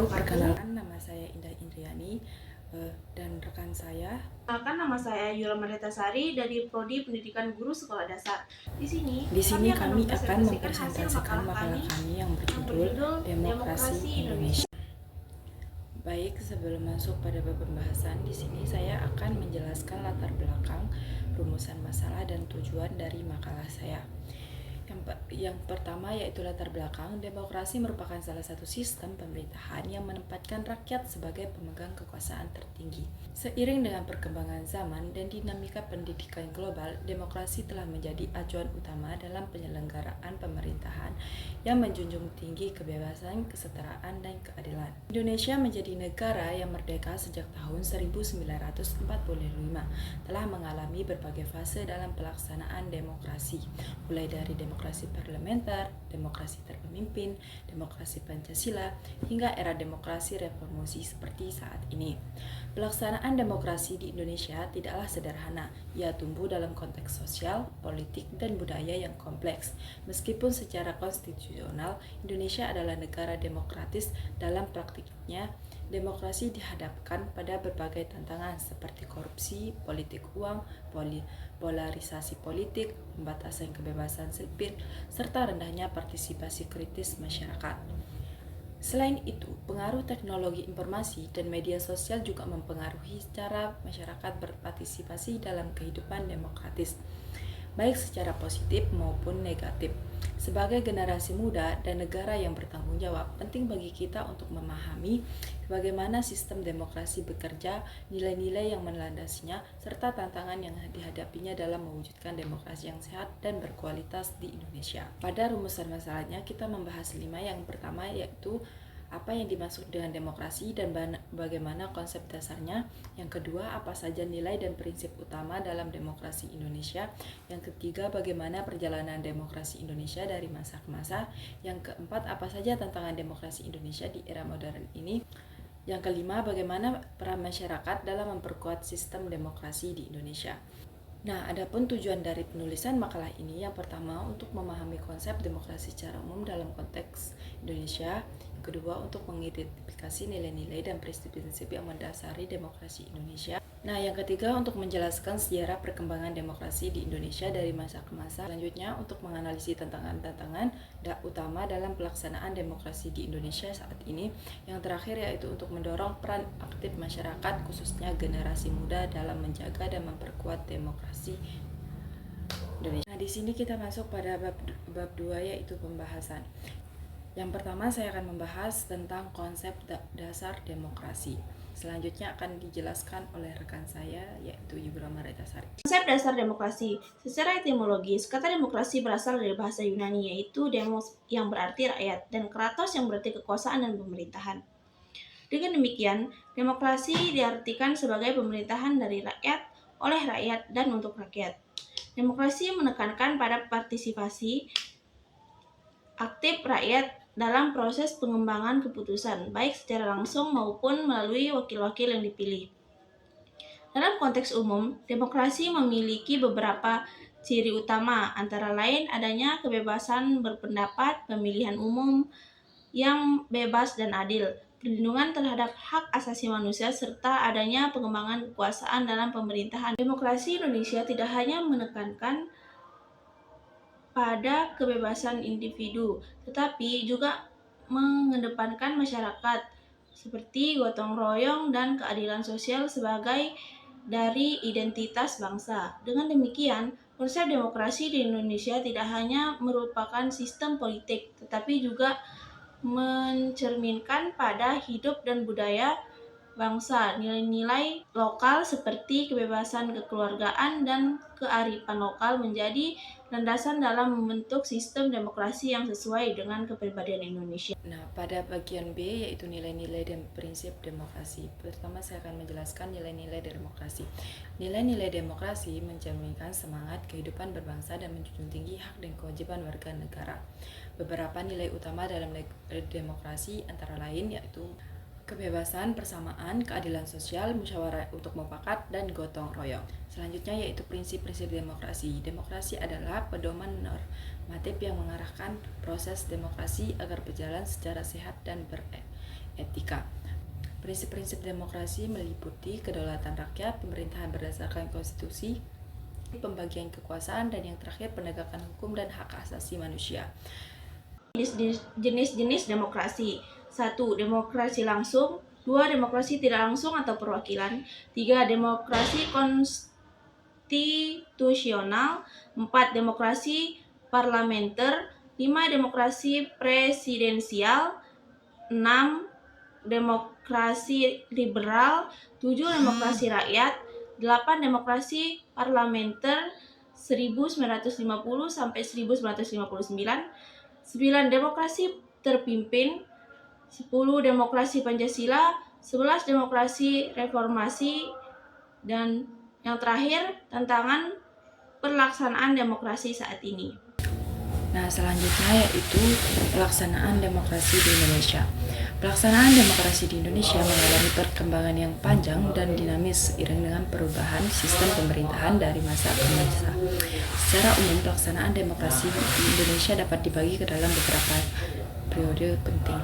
Perkenalkan, nama saya Indah Indriani dan rekan saya. Perkenalkan, nama saya Yula Marhetasari dari Prodi Pendidikan Guru Sekolah Dasar. Di sini Di sini kami akan hasil mempresentasikan makalah kami yang berjudul Demokrasi Indonesia. Baik, sebelum masuk pada bab pembahasan, di sini saya akan menjelaskan latar belakang, rumusan masalah dan tujuan dari makalah saya. Yang pertama yaitu latar belakang. Demokrasi merupakan salah satu sistem pemerintahan yang menempatkan rakyat sebagai pemegang kekuasaan tertinggi. Seiring dengan perkembangan zaman dan dinamika pendidikan global, demokrasi telah menjadi acuan utama dalam penyelenggaraan pemerintahan yang menjunjung tinggi kebebasan, kesetaraan, dan keadilan. Indonesia menjadi negara yang merdeka sejak tahun 1945, telah mengalami berbagai fase dalam pelaksanaan demokrasi, mulai dari demokrasi parlementer, demokrasi terpemimpin, demokrasi Pancasila, hingga era demokrasi reformasi seperti saat ini. Pelaksanaan demokrasi di Indonesia tidaklah sederhana. Ia tumbuh dalam konteks sosial, politik, dan budaya yang kompleks. Meskipun secara konstitusional Indonesia adalah negara demokratis, dalam praktiknya demokrasi dihadapkan pada berbagai tantangan seperti korupsi, politik uang, polarisasi politik, pembatasan kebebasan sipil, serta rendahnya partisipasi kritis masyarakat. Selain itu, pengaruh teknologi informasi dan media sosial juga mempengaruhi cara masyarakat berpartisipasi dalam kehidupan demokratis, baik secara positif maupun negatif. Sebagai generasi muda dan negara yang bertanggung jawab, penting bagi kita untuk memahami bagaimana sistem demokrasi bekerja, nilai-nilai yang melandasinya, serta tantangan yang dihadapinya dalam mewujudkan demokrasi yang sehat dan berkualitas di Indonesia. Pada rumusan masalahnya, kita membahas 5. Yang pertama yaitu apa yang dimaksud dengan demokrasi dan bagaimana konsep dasarnya. Yang kedua, apa saja nilai dan prinsip utama dalam demokrasi Indonesia. Yang ketiga, bagaimana perjalanan demokrasi Indonesia dari masa ke masa. Yang keempat, apa saja tantangan demokrasi Indonesia di era modern ini. Yang kelima, bagaimana peran masyarakat dalam memperkuat sistem demokrasi di Indonesia. Nah, adapun tujuan dari penulisan makalah ini, yang pertama untuk memahami konsep demokrasi secara umum dalam konteks Indonesia. Yang kedua, untuk mengidentifikasi nilai-nilai dan prinsip-prinsip yang mendasari demokrasi Indonesia. Nah, yang ketiga, untuk menjelaskan sejarah perkembangan demokrasi di Indonesia dari masa ke masa. Selanjutnya, untuk menganalisis tantangan-tantangan utama dalam pelaksanaan demokrasi di Indonesia saat ini. Yang terakhir yaitu untuk mendorong peran aktif masyarakat, khususnya generasi muda, dalam menjaga dan memperkuat demokrasi Indonesia. Nah, di sini kita masuk pada bab 2 yaitu pembahasan. Yang pertama, saya akan membahas tentang konsep dasar demokrasi. Selanjutnya akan dijelaskan oleh rekan saya, yaitu Yula Marhetasari. Konsep dasar demokrasi. Secara etimologis, kata demokrasi berasal dari bahasa Yunani, yaitu demos yang berarti rakyat dan kratos yang berarti kekuasaan dan pemerintahan. Dengan demikian, demokrasi diartikan sebagai pemerintahan dari rakyat, oleh rakyat, dan untuk rakyat. Demokrasi menekankan pada partisipasi aktif rakyat dalam proses pengembangan keputusan, baik secara langsung maupun melalui wakil-wakil yang dipilih. Dalam konteks umum, demokrasi memiliki beberapa ciri utama, antara lain adanya kebebasan berpendapat, pemilihan umum yang bebas dan adil, perlindungan terhadap hak asasi manusia, serta adanya pengembangan kekuasaan dalam pemerintahan. Demokrasi Indonesia tidak hanya menekankan pada kebebasan individu, tetapi juga mengedepankan masyarakat seperti gotong royong dan keadilan sosial sebagai dari identitas bangsa. Dengan demikian, konsep demokrasi di Indonesia tidak hanya merupakan sistem politik, tetapi juga mencerminkan pada hidup dan budaya bangsa. Nilai-nilai lokal seperti kebebasan kekeluargaan dan kearifan lokal menjadi landasan dalam membentuk sistem demokrasi yang sesuai dengan kepribadian Indonesia. Nah, pada bagian B yaitu nilai-nilai dan prinsip demokrasi. Pertama, saya akan menjelaskan nilai-nilai demokrasi. Nilai-nilai demokrasi mencerminkan semangat kehidupan berbangsa dan menjunjung tinggi hak dan kewajiban warga negara. Beberapa nilai utama dalam demokrasi antara lain yaitu kebebasan, persamaan, keadilan sosial, musyawarah untuk mufakat, dan gotong royong. Selanjutnya yaitu prinsip-prinsip demokrasi. Demokrasi adalah pedoman normatif yang mengarahkan proses demokrasi agar berjalan secara sehat dan etika. Prinsip-prinsip demokrasi meliputi kedaulatan rakyat, pemerintahan berdasarkan konstitusi, pembagian kekuasaan, dan yang terakhir penegakan hukum dan hak asasi manusia. Jenis-jenis demokrasi. 1. Demokrasi langsung. 2. Demokrasi tidak langsung atau perwakilan. 3. Demokrasi konstitusional. 4. Demokrasi parlementer. 5. Demokrasi presidensial. 6. Demokrasi liberal. 7. Demokrasi rakyat. 8. Demokrasi parlementer 1950 sampai 1959. 9. Demokrasi terpimpin. 10. Demokrasi Pancasila. 11. Demokrasi reformasi. Dan yang terakhir, tantangan pelaksanaan demokrasi saat ini. Nah, selanjutnya yaitu pelaksanaan demokrasi di Indonesia. Pelaksanaan demokrasi di Indonesia mengalami perkembangan yang panjang dan dinamis seiring dengan perubahan sistem pemerintahan dari masa ke masa. Secara umum, pelaksanaan demokrasi di Indonesia dapat dibagi ke dalam beberapa periode penting.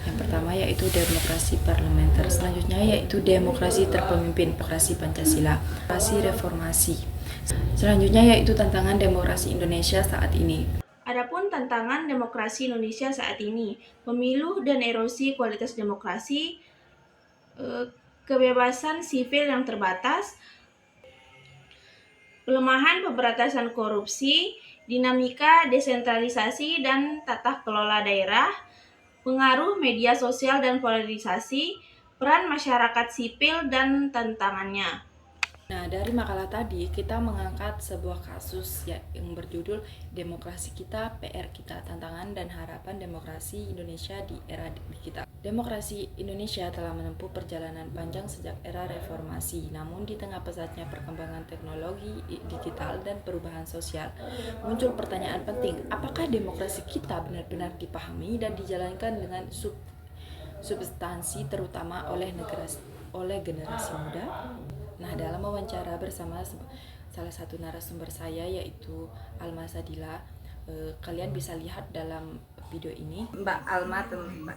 Yang pertama yaitu demokrasi parlementer, selanjutnya yaitu demokrasi terpemimpin, demokrasi Pancasila, demokrasi reformasi. Selanjutnya yaitu tantangan demokrasi Indonesia saat ini. Adapun tantangan demokrasi Indonesia saat ini, pemilu dan erosi kualitas demokrasi, kebebasan sipil yang terbatas, pelemahan pemberantasan korupsi, dinamika desentralisasi dan tata kelola daerah, pengaruh media sosial dan polarisasi, peran masyarakat sipil dan tantangannya. Nah, dari makalah tadi kita mengangkat sebuah kasus yang berjudul Demokrasi Kita, PR Kita, Tantangan dan Harapan Demokrasi Indonesia di Era Digital. Demokrasi Indonesia telah menempuh perjalanan panjang sejak era reformasi, namun di tengah pesatnya perkembangan teknologi digital dan perubahan sosial, muncul pertanyaan penting, apakah demokrasi kita benar-benar dipahami dan dijalankan dengan substansi terutama oleh generasi muda? Nah, dalam wawancara bersama salah satu narasumber saya yaitu Alma Sadila, kalian bisa lihat dalam video ini. Mbak Alma,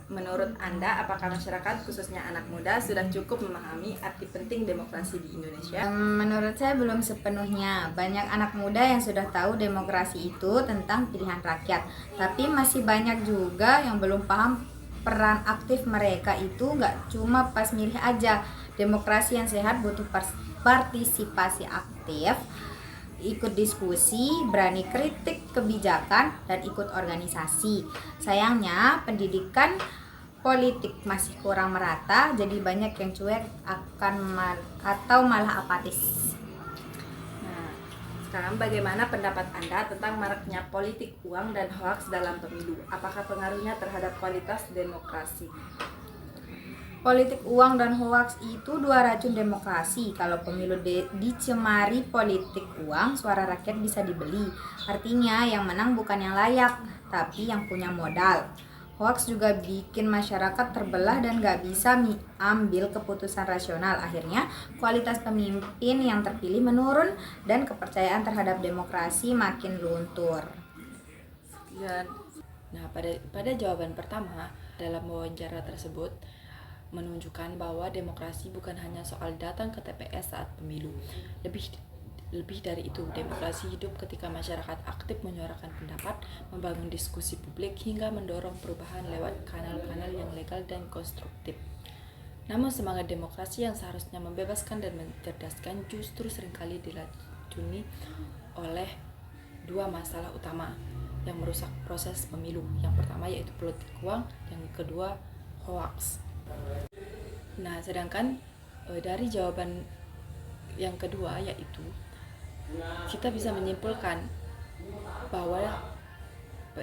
menurut Anda apakah masyarakat khususnya anak muda sudah cukup memahami arti penting demokrasi di Indonesia? Menurut saya belum sepenuhnya. Banyak anak muda yang sudah tahu demokrasi itu tentang pilihan rakyat, tapi masih banyak juga yang belum paham peran aktif mereka itu nggak cuma pas milih aja. Demokrasi yang sehat butuh partisipasi aktif, ikut diskusi, berani kritik kebijakan, dan ikut organisasi. Sayangnya pendidikan politik masih kurang merata, jadi banyak yang cuek atau malah apatis. Nah, sekarang bagaimana pendapat Anda tentang maraknya politik uang dan hoaks dalam pemilu? Apakah pengaruhnya terhadap kualitas demokrasi? Politik uang dan hoaks itu dua racun demokrasi. Kalau pemilu dicemari politik uang, suara rakyat bisa dibeli. Artinya yang menang bukan yang layak, tapi yang punya modal. Hoaks juga bikin masyarakat terbelah dan gak bisa ambil keputusan rasional. Akhirnya kualitas pemimpin yang terpilih menurun dan kepercayaan terhadap demokrasi makin luntur. Nah, pada jawaban pertama dalam wawancara tersebut menunjukkan bahwa demokrasi bukan hanya soal datang ke TPS saat pemilu. Lebih dari itu, demokrasi hidup ketika masyarakat aktif menyuarakan pendapat, membangun diskusi publik, hingga mendorong perubahan lewat kanal-kanal yang legal dan konstruktif. Namun semangat demokrasi yang seharusnya membebaskan dan mencerdaskan justru seringkali diracuni oleh dua masalah utama yang merusak proses pemilu. Yang pertama yaitu politik uang, yang kedua hoaks. Nah, sedangkan dari jawaban yang kedua yaitu kita bisa menyimpulkan bahwa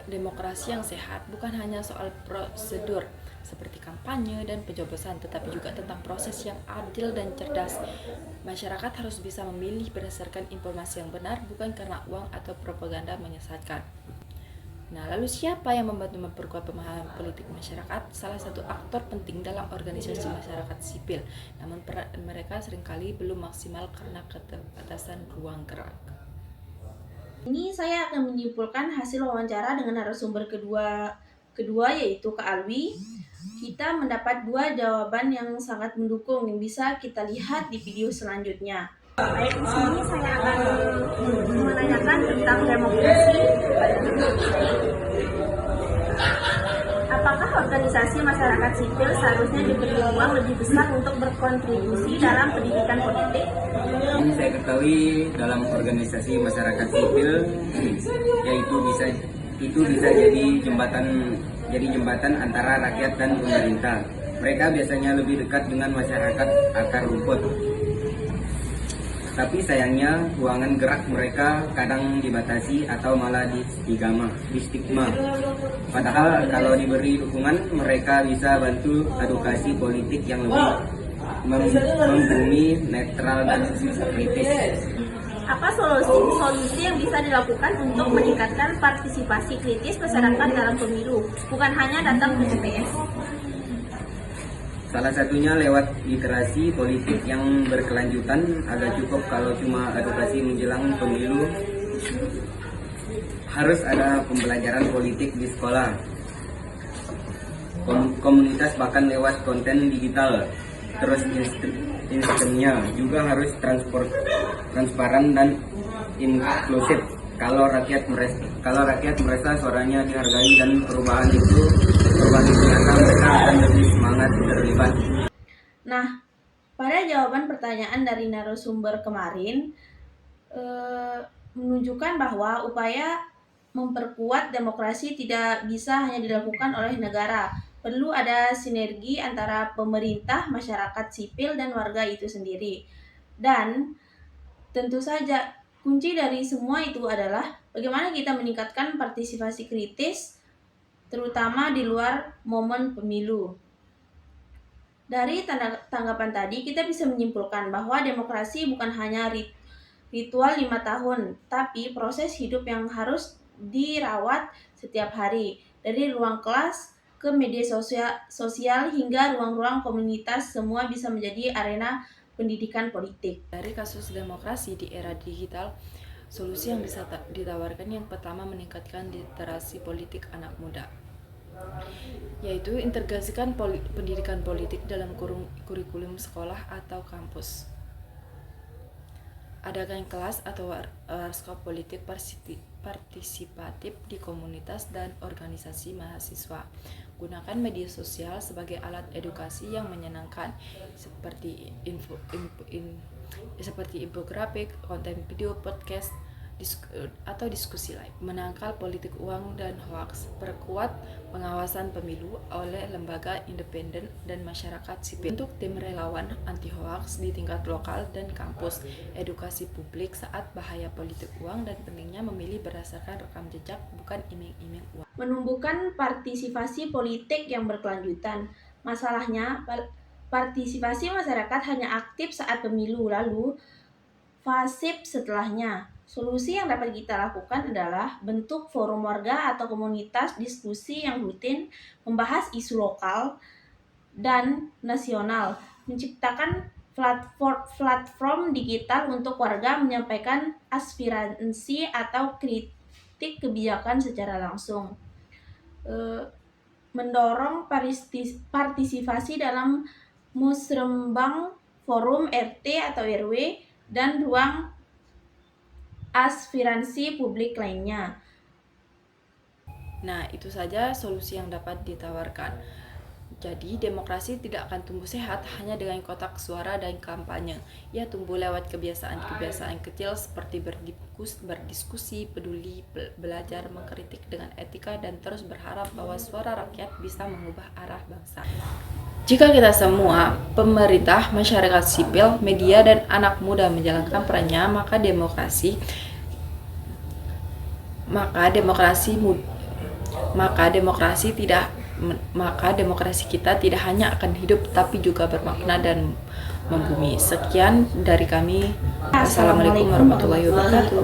demokrasi yang sehat bukan hanya soal prosedur seperti kampanye dan pencoblosan, tetapi juga tentang proses yang adil dan cerdas. Masyarakat harus bisa memilih berdasarkan informasi yang benar, bukan karena uang atau propaganda menyesatkan. Nah, lalu siapa yang membantu memperkuat pemahaman politik masyarakat? Salah satu aktor penting dalam organisasi masyarakat sipil, namun peran mereka seringkali belum maksimal karena keterbatasan ruang gerak. Ini saya akan menyimpulkan hasil wawancara dengan narasumber kedua yaitu Kak Alwi. Kita mendapat dua jawaban yang sangat mendukung yang bisa kita lihat di video selanjutnya. Baik, di sini saya akan menanyakan tentang demokrasi. Apakah organisasi masyarakat sipil seharusnya diberi ruang lebih besar untuk berkontribusi dalam pendidikan politik? Yang saya ketahui dalam organisasi masyarakat sipil yaitu bisa jadi jembatan antara rakyat dan pemerintah. Mereka biasanya lebih dekat dengan masyarakat akar rumput. Tapi sayangnya ruangan gerak mereka kadang dibatasi atau malah distigma. Padahal kalau diberi dukungan, mereka bisa bantu edukasi politik yang lebih membumi, netral dan kritis. Apa solusi yang bisa dilakukan untuk meningkatkan partisipasi kritis masyarakat dalam pemilu, bukan hanya datang ke TPS? Salah satunya lewat literasi politik yang berkelanjutan. Agak cukup kalau cuma edukasi menjelang pemilu. Harus ada pembelajaran politik di sekolah, komunitas, bahkan lewat konten digital. Terus instrumennya juga harus transparan dan inklusif. Kalau rakyat merasa suaranya dihargai dan perubahan itu nyata, mereka akan lebih semangat terlibat. Nah, pada jawaban pertanyaan dari narasumber kemarin menunjukkan bahwa upaya memperkuat demokrasi tidak bisa hanya dilakukan oleh negara. Perlu ada sinergi antara pemerintah, masyarakat sipil, dan warga itu sendiri. Dan tentu saja kunci dari semua itu adalah bagaimana kita meningkatkan partisipasi kritis, terutama di luar momen pemilu. Dari tanggapan tadi, kita bisa menyimpulkan bahwa demokrasi bukan hanya ritual 5 tahun, tapi proses hidup yang harus dirawat setiap hari. Dari ruang kelas ke media sosial hingga ruang-ruang komunitas, semua bisa menjadi arena pendidikan politik. Dari kasus demokrasi di era digital, solusi yang bisa ditawarkan yang pertama meningkatkan literasi politik anak muda, yaitu integrasikan pendidikan politik dalam kurikulum sekolah atau kampus. Adakan kelas atau workshop politik partisipatif di komunitas dan organisasi mahasiswa. Gunakan media sosial sebagai alat edukasi yang menyenangkan seperti infografik, konten video, podcast, atau diskusi live. Menangkal politik uang dan hoaks. Perkuat pengawasan pemilu oleh lembaga independen dan masyarakat sipil. Untuk tim relawan anti hoaks di tingkat lokal dan kampus. Edukasi publik saat bahaya politik uang dan pentingnya memilih berdasarkan rekam jejak, bukan iming-iming uang. Menumbuhkan partisipasi politik yang berkelanjutan. Masalahnya, partisipasi masyarakat hanya aktif saat pemilu, lalu fase setelahnya. Solusi yang dapat kita lakukan adalah bentuk forum warga atau komunitas diskusi yang rutin membahas isu lokal dan nasional, menciptakan platform digital untuk warga menyampaikan aspirasi atau kritik kebijakan secara langsung, mendorong partisipasi dalam musrembang, forum RT atau RW, dan ruang aspirasi publik lainnya. Nah, itu saja solusi yang dapat ditawarkan. Jadi, demokrasi tidak akan tumbuh sehat hanya dengan kotak suara dan kampanye. Ia tumbuh lewat kebiasaan-kebiasaan kecil seperti berdiskusi, peduli, belajar, mengkritik dengan etika, dan terus berharap bahwa suara rakyat bisa mengubah arah bangsa. Jika kita semua, pemerintah, masyarakat sipil, media, dan anak muda menjalankan perannya, maka demokrasi kita tidak hanya akan hidup tapi juga bermakna dan membumi. Sekian dari kami. Assalamualaikum warahmatullahi wabarakatuh.